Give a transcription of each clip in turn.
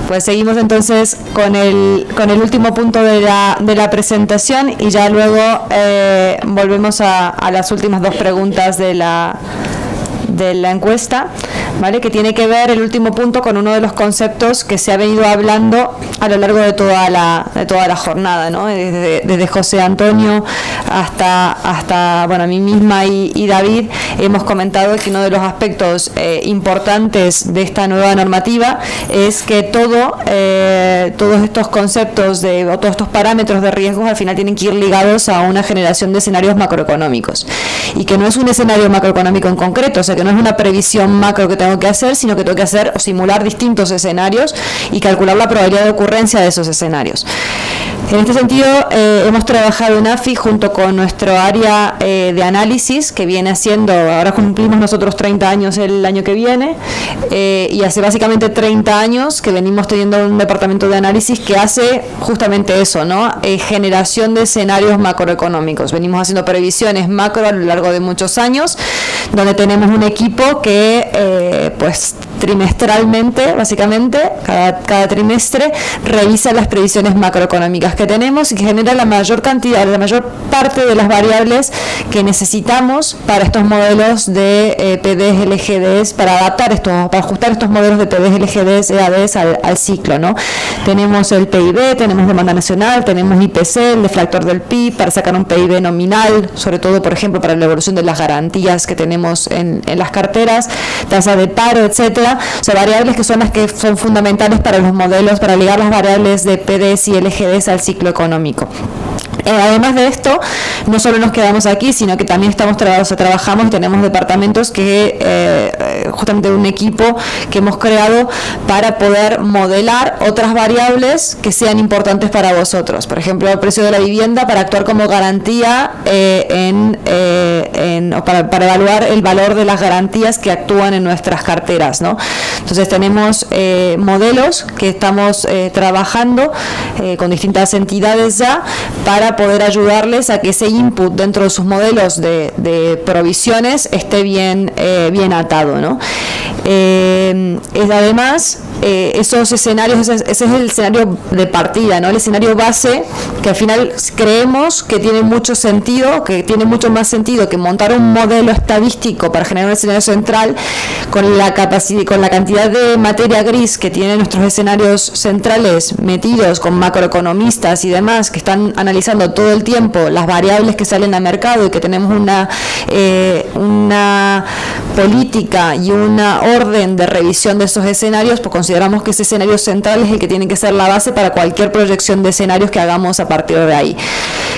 pues seguimos entonces con el último punto de la presentación y ya luego volvemos a las últimas dos preguntas de la encuesta, ¿vale? Que tiene que ver el último punto con uno de los conceptos que se ha venido hablando a lo largo de toda la jornada, ¿no? Desde José Antonio hasta bueno, a mí misma y David hemos comentado que uno de los aspectos importantes de esta nueva normativa es que todos estos conceptos o todos estos parámetros de riesgos al final tienen que ir ligados a una generación de escenarios macroeconómicos y que no es un escenario macroeconómico en concreto, o sea que no es una previsión macro que tengo que hacer, sino que tengo que hacer o simular distintos escenarios y calcular la probabilidad de ocurrencia de esos escenarios. En este sentido, hemos trabajado en AFI junto con nuestro área de análisis, que viene haciendo, ahora cumplimos nosotros 30 años el año que viene, y hace básicamente 30 años que venimos teniendo un departamento de análisis que hace justamente eso, ¿no? Generación de escenarios macroeconómicos. Venimos haciendo previsiones macro a lo largo de muchos años, donde tenemos un equipo que, pues, trimestralmente, básicamente, cada trimestre, revisa las previsiones macroeconómicas que tenemos y que genera la mayor parte de las variables que necesitamos para estos modelos de PDs, LGDs, para ajustar estos modelos de PDs, LGDs, EADs al ciclo, ¿no? Tenemos el PIB, tenemos demanda nacional, tenemos IPC, el deflactor del PIB, para sacar un PIB nominal, sobre todo, por ejemplo, para la evolución de las garantías que tenemos en las carteras, tasa de paro, etcétera. O sea, variables que son las que son fundamentales para los modelos, para ligar las variables de PDs y LGDs al ciclo económico. Además de esto, no solo nos quedamos aquí, sino que también trabajamos y tenemos departamentos que, justamente un equipo que hemos creado para poder modelar otras variables que sean importantes para vosotros. Por ejemplo, el precio de la vivienda para actuar como garantía para evaluar el valor de las garantías que actúan en nuestras carteras, ¿no? Entonces tenemos modelos que estamos trabajando con distintas entidades ya para poder ayudarles a que ese input dentro de sus modelos de provisiones esté bien atado, ¿no? Además, esos escenarios, ese es el escenario de partida, ¿no? El escenario base, que al final creemos que tiene mucho sentido, que tiene mucho más sentido que montar un modelo estadístico para generar un escenario central con la cantidad de materia gris que tienen nuestros escenarios centrales metidos con macroeconomistas y demás que están analizando todo el tiempo las variables que salen al mercado y que tenemos una política y una orden de revisión de esos escenarios, pues consideramos que ese escenario central es el que tiene que ser la base para cualquier proyección de escenarios que hagamos a partir de ahí.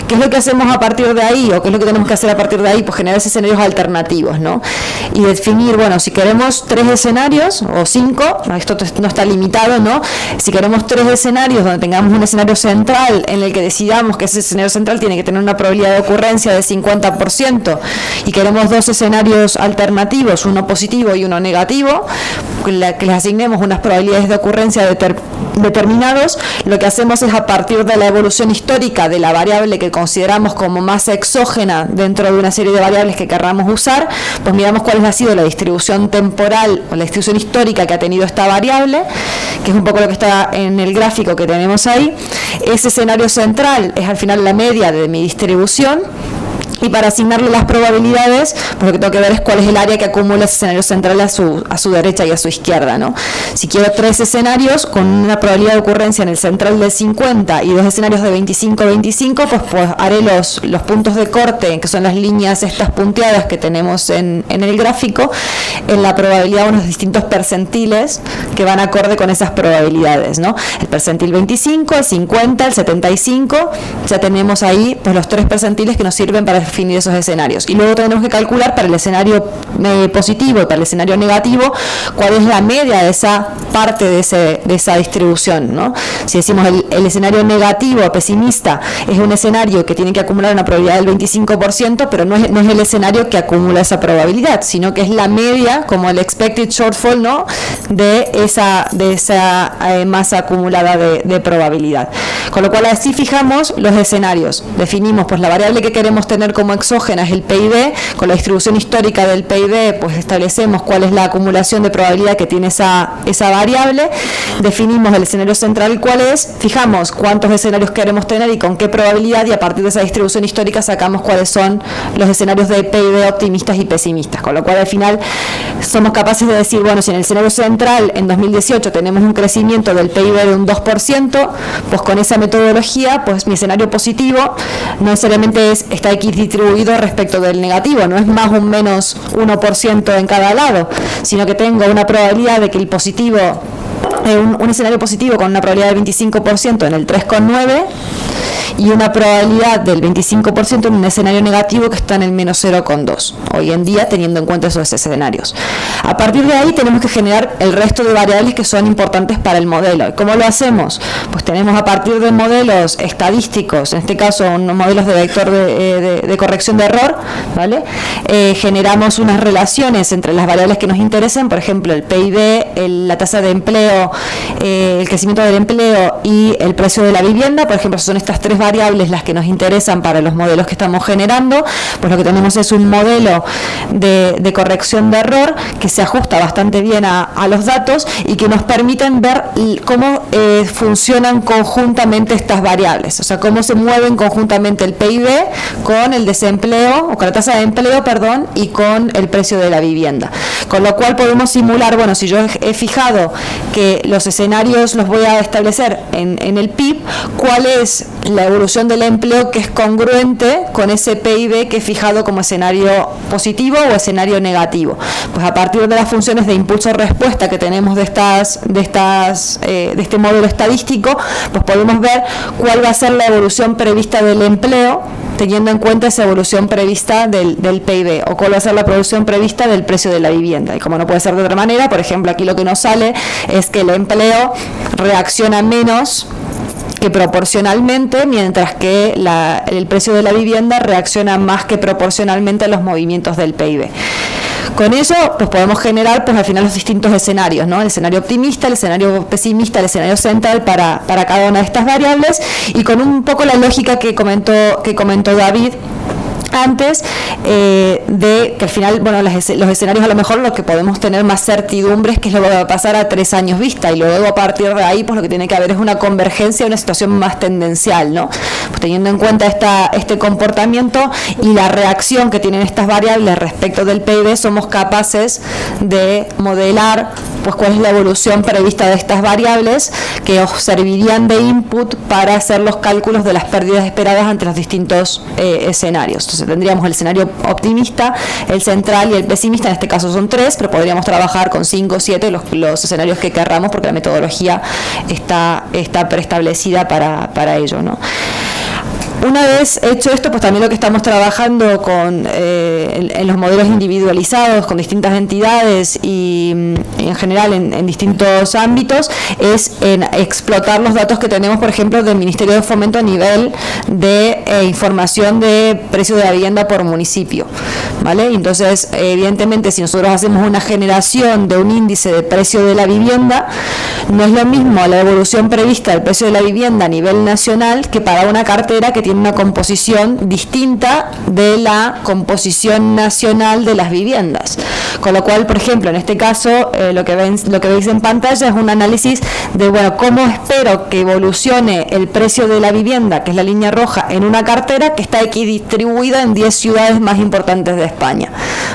¿Qué es lo que hacemos a partir de ahí o qué es lo que tenemos que hacer a partir de ahí? Pues generar escenarios alternativos, ¿no? Y definir, bueno, si queremos 3 escenarios o 5, esto no está limitado, ¿no? Si queremos 3 escenarios donde tengamos un escenario central en el que decidamos que ese escenario central tiene que tener una probabilidad de ocurrencia de 50% y queremos 2 escenarios alternativos, uno positivo y uno negativo, que les asignemos unas probabilidades de ocurrencia determinados, lo que hacemos es a partir de la evolución histórica de la variable que consideramos como más exógena dentro de una serie de variables que querramos usar, pues miramos cuál ha sido la distribución temporal o la distribución histórica que ha tenido esta variable, que es un poco lo que está en el gráfico que tenemos ahí. Ese escenario central es al final la media de mi distribución. Y para asignarle las probabilidades, pues lo que tengo que ver es cuál es el área que acumula ese escenario central a su derecha y a su izquierda, ¿no? Si quiero 3 escenarios con una probabilidad de ocurrencia en el central de 50 y 2 escenarios de 25-25, pues haré los puntos de corte, que son las líneas estas punteadas que tenemos en el gráfico, en la probabilidad de unos distintos percentiles que van acorde con esas probabilidades, ¿no? El percentil 25, el 50, el 75, ya tenemos ahí pues los 3 percentiles que nos sirven para definir esos escenarios. Y luego tenemos que calcular para el escenario positivo y para el escenario negativo cuál es la media de esa parte de esa distribución, ¿no? Si decimos el escenario negativo o pesimista es un escenario que tiene que acumular una probabilidad del 25%, pero no es el escenario que acumula esa probabilidad, sino que es la media, como el expected shortfall, ¿no? de esa masa acumulada de probabilidad. Con lo cual así fijamos los escenarios, definimos pues la variable que queremos tener como exógenas el PIB, con la distribución histórica del PIB, pues establecemos cuál es la acumulación de probabilidad que tiene esa variable, definimos el escenario central cuál es, fijamos cuántos escenarios queremos tener y con qué probabilidad, y a partir de esa distribución histórica sacamos cuáles son los escenarios de PIB optimistas y pesimistas, con lo cual al final somos capaces de decir, bueno, si en el escenario central en 2018 tenemos un crecimiento del PIB de un 2%, pues con esa metodología, pues mi escenario positivo no necesariamente está equidistribuido respecto del negativo, no es más o menos 1% en cada lado, sino que tengo una probabilidad de que el positivo, un escenario positivo con una probabilidad del 25% en el 3,9 y una probabilidad del 25% en un escenario negativo que está en el menos 0,2, hoy en día teniendo en cuenta esos escenarios. A partir de ahí tenemos que generar el resto de variables que son importantes para el modelo. ¿Cómo lo hacemos? Pues tenemos a partir de modelos estadísticos, en este caso unos modelos de vector de corrección de error, ¿vale? Generamos unas relaciones entre las variables que nos interesen, por ejemplo el PIB, la tasa de empleo, el crecimiento del empleo y el precio de la vivienda, por ejemplo, son estas tres variables las que nos interesan para los modelos que estamos generando. Pues lo que tenemos es un modelo de corrección de error que se ajusta bastante bien a los datos y que nos permiten ver cómo funcionan conjuntamente estas variables, o sea, cómo se mueven conjuntamente el PIB con el desempleo, o con la tasa de empleo, perdón, y con el precio de la vivienda. Con lo cual podemos simular, bueno, si yo he fijado que los escenarios los voy a establecer en el PIB, ¿cuál es la evolución del empleo que es congruente con ese PIB que he fijado como escenario positivo o escenario negativo? Pues a partir de las funciones de impulso-respuesta que tenemos de este modelo estadístico, pues podemos ver cuál va a ser la evolución prevista del empleo teniendo en cuenta esa evolución prevista del PIB, o cuál va a ser la evolución prevista del precio de la vivienda. Y como no puede ser de otra manera, por ejemplo, aquí lo que nos sale es que el empleo reacciona menos que proporcionalmente, mientras que el precio de la vivienda reacciona más que proporcionalmente a los movimientos del PIB. Con eso, pues podemos generar, pues al final los distintos escenarios, ¿no? El escenario optimista, el escenario pesimista, el escenario central para cada una de estas variables, y con un poco la lógica que comentó David antes, de que al final, bueno, los escenarios a lo mejor lo que podemos tener más certidumbre es que es lo que va a pasar a 3 años vista, y luego a partir de ahí pues lo que tiene que haber es una convergencia, una situación más tendencial, ¿no? Pues teniendo en cuenta este comportamiento y la reacción que tienen estas variables respecto del PIB, somos capaces de modelar pues cuál es la evolución prevista de estas variables que os servirían de input para hacer los cálculos de las pérdidas esperadas ante los distintos escenarios. Entonces tendríamos el escenario optimista, el central y el pesimista. En este caso son 3, pero podríamos trabajar con 5 o 7 los escenarios que querramos, porque la metodología está preestablecida para ello, ¿no? Una vez hecho esto, pues también lo que estamos trabajando en los modelos individualizados con distintas entidades y en general en distintos ámbitos es en explotar los datos que tenemos, por ejemplo, del Ministerio de Fomento a nivel de información de precio de la vivienda por municipio, ¿vale? Entonces, evidentemente, si nosotros hacemos una generación de un índice de precio de la vivienda, no es lo mismo la evolución prevista del precio de la vivienda a nivel nacional que para una cartera que tiene una composición distinta de la composición nacional de las viviendas. Con lo cual, por ejemplo, en este caso, lo que veis en pantalla es un análisis de, bueno, cómo espero que evolucione el precio de la vivienda, que es la línea roja, en una cartera que está equidistribuida en 10 ciudades más importantes de España,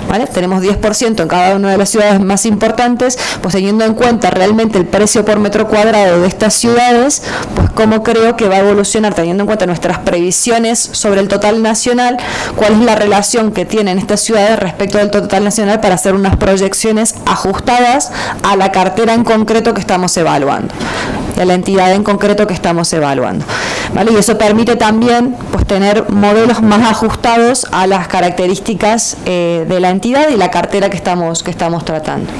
¿vale? Tenemos 10% en cada una de las ciudades más importantes, pues teniendo en cuenta realmente el precio por metro cuadrado de estas ciudades, pues cómo creo que va a evolucionar, teniendo en cuenta nuestras previsiones sobre el total nacional, cuál es la relación que tienen estas ciudades respecto del total nacional para hacer unas proyecciones ajustadas a la cartera en concreto que estamos evaluando, a la entidad en concreto que estamos evaluando, ¿vale? Y eso permite también pues tener modelos más ajustados a las características de la entidad y la cartera que estamos tratando,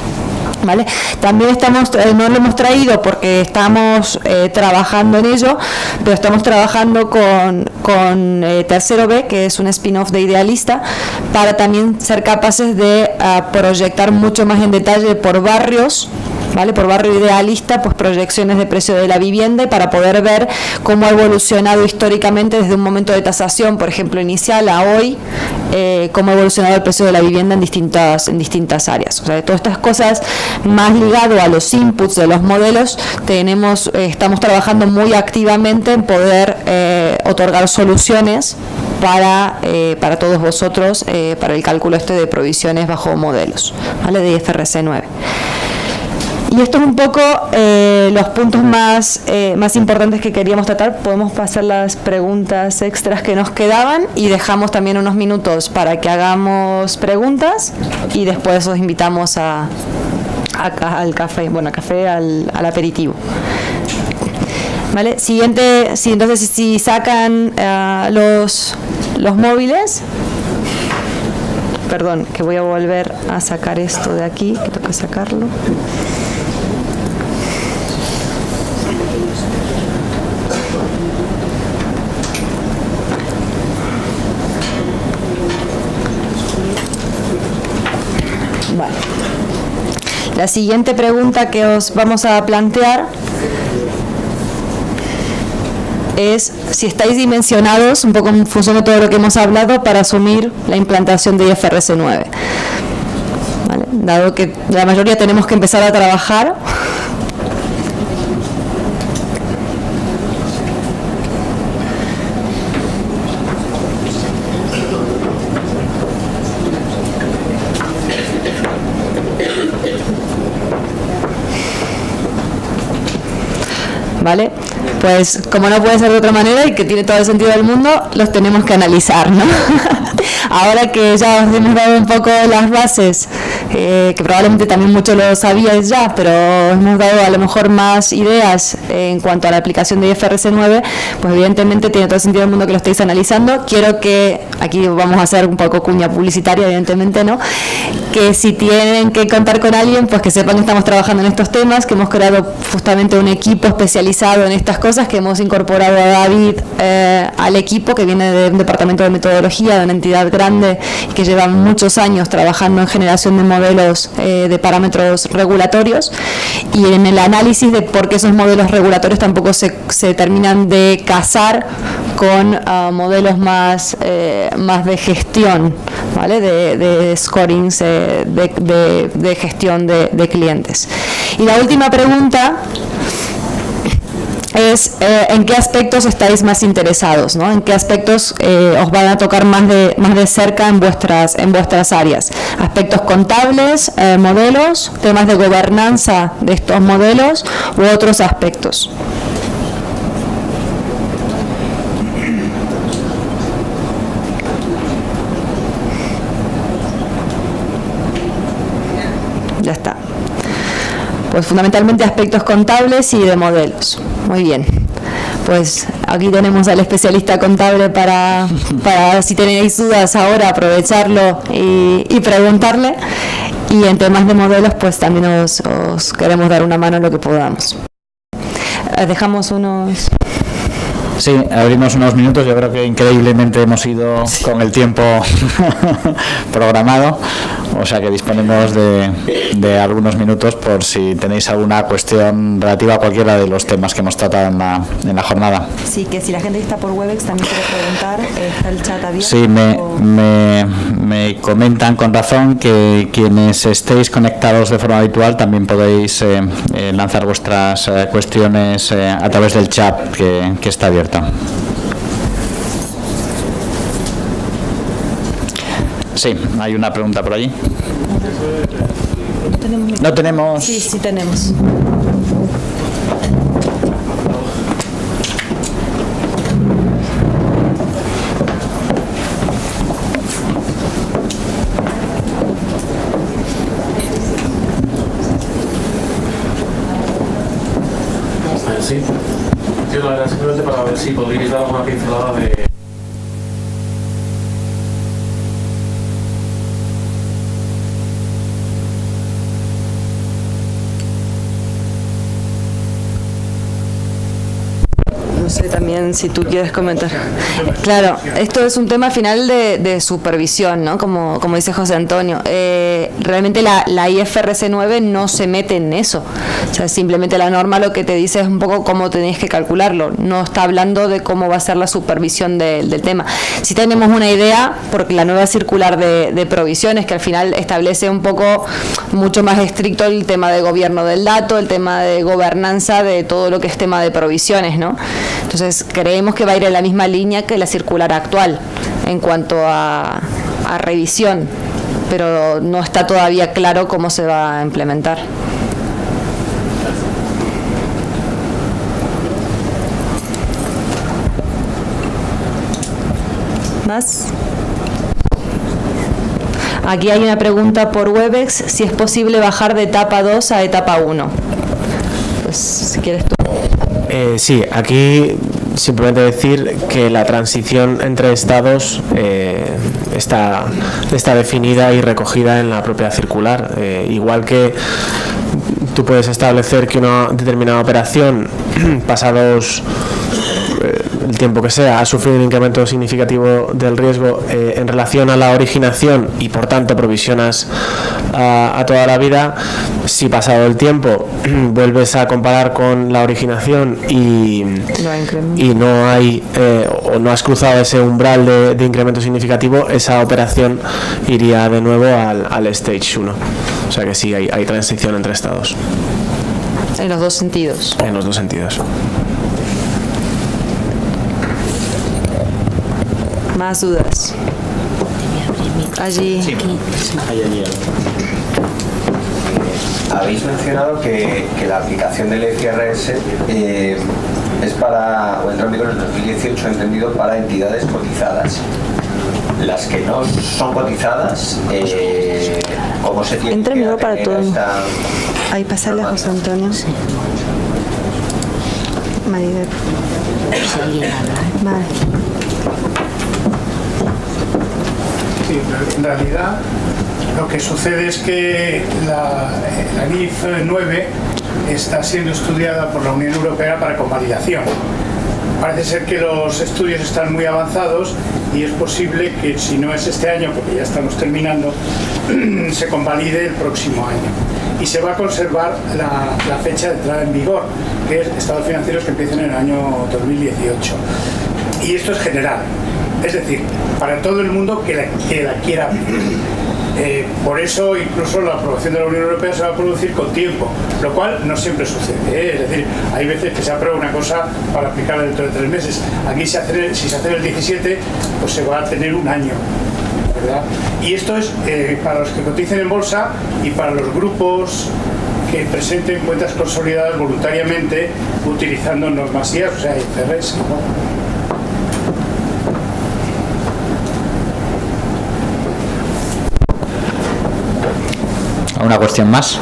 ¿vale? También no lo hemos traído porque estamos trabajando en ello, pero estamos trabajando con Tercero B, que es un spin-off de Idealista, para también ser capaces de proyectar mucho más en detalle por barrios ¿vale? Por barrio idealista, pues proyecciones de precio de la vivienda, y para poder ver cómo ha evolucionado históricamente desde un momento de tasación, por ejemplo, inicial a hoy, cómo ha evolucionado el precio de la vivienda en distintas áreas. O sea, de todas estas cosas más ligado a los inputs de los modelos, estamos trabajando muy activamente en poder otorgar soluciones para todos vosotros, para el cálculo de provisiones bajo modelos, ¿vale? De IFRS 9. Y esto es un poco los puntos más importantes que queríamos tratar. Podemos pasar las preguntas extras que nos quedaban y dejamos también unos minutos para que hagamos preguntas, y después os invitamos al café, al aperitivo. ¿Vale? Siguiente, entonces si sacan los móviles, perdón, que voy a volver a sacar esto de aquí, que tengo que sacarlo. Vale. La siguiente pregunta que os vamos a plantear es si estáis dimensionados, un poco en función de todo lo que hemos hablado, para asumir la implantación de IFRS 9. ¿Vale? Dado que la mayoría tenemos que empezar a trabajar, ¿vale? Pues como no puede ser de otra manera y que tiene todo el sentido del mundo, los tenemos que analizar, ¿no? Ahora que ya os hemos dado un poco las bases, que probablemente también muchos lo sabíais ya, pero hemos dado a lo mejor más ideas en cuanto a la aplicación de IFRS 9, pues evidentemente tiene todo el sentido del mundo que lo estéis analizando. Quiero que, aquí vamos a hacer un poco cuña publicitaria, evidentemente, ¿no? Que si tienen que contar con alguien, pues que sepan que estamos trabajando en estos temas, que hemos creado justamente un equipo especializado en estas cosas, que hemos incorporado a David al equipo, que viene de un departamento de metodología, de una entidad grande, y que lleva muchos años trabajando en generación de modelos de parámetros regulatorios, y en el análisis de por qué esos modelos regulatorios tampoco se terminan de casar con modelos más de gestión, ¿vale? De scorings, de gestión de clientes. Y la última pregunta es en qué aspectos estáis más interesados, ¿no? En qué aspectos os van a tocar más de cerca en vuestras áreas. Aspectos contables, modelos, temas de gobernanza de estos modelos u otros aspectos. Ya está. Pues fundamentalmente aspectos contables y de modelos. Muy bien. Pues aquí tenemos al especialista contable para si tenéis dudas ahora, aprovecharlo y preguntarle. Y en temas de modelos, pues también os queremos dar una mano en lo que podamos. Dejamos unos... Sí, abrimos unos minutos. Yo creo que increíblemente hemos ido con el tiempo programado, o sea que disponemos de algunos minutos por si tenéis alguna cuestión relativa a cualquiera de los temas que hemos tratado en la jornada. Sí, que si la gente que está por Webex también quiere preguntar, está el chat abierto. Sí, me comentan con razón que quienes estéis conectados de forma habitual también podéis lanzar vuestras cuestiones a través del chat que está abierto. Sí, hay una pregunta por allí. ¿No tenemos? Sí, tenemos. Sí, la verdad, simplemente para ver si podríais dar alguna pincelada de... sé también si tú quieres comentar. Claro, esto es un tema final de supervisión, ¿no? Como dice José Antonio. Realmente la IFRS 9 no se mete en eso. O sea, simplemente la norma lo que te dice es un poco cómo tenés que calcularlo. No está hablando de cómo va a ser la supervisión del tema. Sí tenemos una idea, porque la nueva circular de provisiones, que al final establece un poco mucho más estricto el tema de gobierno del dato, el tema de gobernanza de todo lo que es tema de provisiones, ¿no? Entonces creemos que va a ir en la misma línea que la circular actual en cuanto a revisión, pero no está todavía claro cómo se va a implementar. ¿Más? Aquí hay una pregunta por Webex, si es posible bajar de etapa 2 a etapa 1. Pues si quieres tú. Sí, aquí simplemente decir que la transición entre estados está definida y recogida en la propia circular. Igual que tú puedes establecer que una determinada operación, pasados el tiempo que sea, ha sufrido un incremento significativo del riesgo en relación a la originación y por tanto provisionas a toda la vida. Si pasado el tiempo vuelves a comparar con la originación y no hay o no has cruzado ese umbral de incremento significativo, esa operación iría de nuevo al Stage 1. O sea que sí, hay transición entre estados. En los dos sentidos. En los dos sentidos. Más dudas. Allí. Sí. Habéis mencionado que la aplicación del IFRS es para, o entró en vigor en 2018, entendido, para entidades cotizadas. Las que no son cotizadas, ¿cómo se tiene? Entra en vigor para todo. Ahí pasarle a José Antonio. Sí. Maribel. Vale. Sí, en realidad lo que sucede es que la NIF 9 está siendo estudiada por la Unión Europea para convalidación. Parece ser que los estudios están muy avanzados y es posible que, si no es este año, porque ya estamos terminando, se convalide el próximo año. Y se va a conservar la fecha de entrada en vigor, que es estados financieros que empiecen en el año 2018. Y esto es general, es decir, para todo el mundo que la quiera aplicar. Por eso incluso la aprobación de la Unión Europea se va a producir con tiempo, lo cual no siempre sucede, Es decir, hay veces que se aprueba una cosa para aplicarla dentro de 3 meses. Aquí si se hace el 17, pues se va a tener un año, ¿verdad? Y esto es para los que coticen en bolsa y para los grupos que presenten cuentas consolidadas voluntariamente utilizando normas IAS, o sea, IFRS, ¿no? ¿Una cuestión más?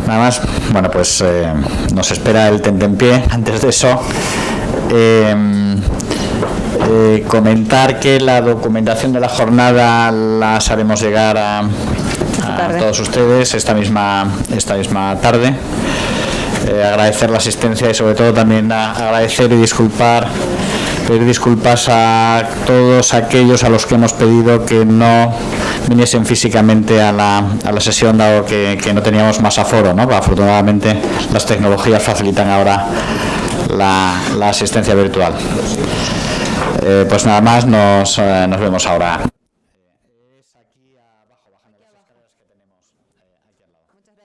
Nada más. Bueno, pues nos espera el tentempié. Antes de eso, comentar que la documentación de la jornada las haremos llegar a todos ustedes esta misma tarde. Agradecer la asistencia y sobre todo también agradecer y pedir disculpas a todos aquellos a los que hemos pedido que no viniesen físicamente a la sesión, dado que no teníamos más aforo, ¿no? Afortunadamente las tecnologías facilitan ahora la asistencia virtual. Pues nada más, nos vemos ahora.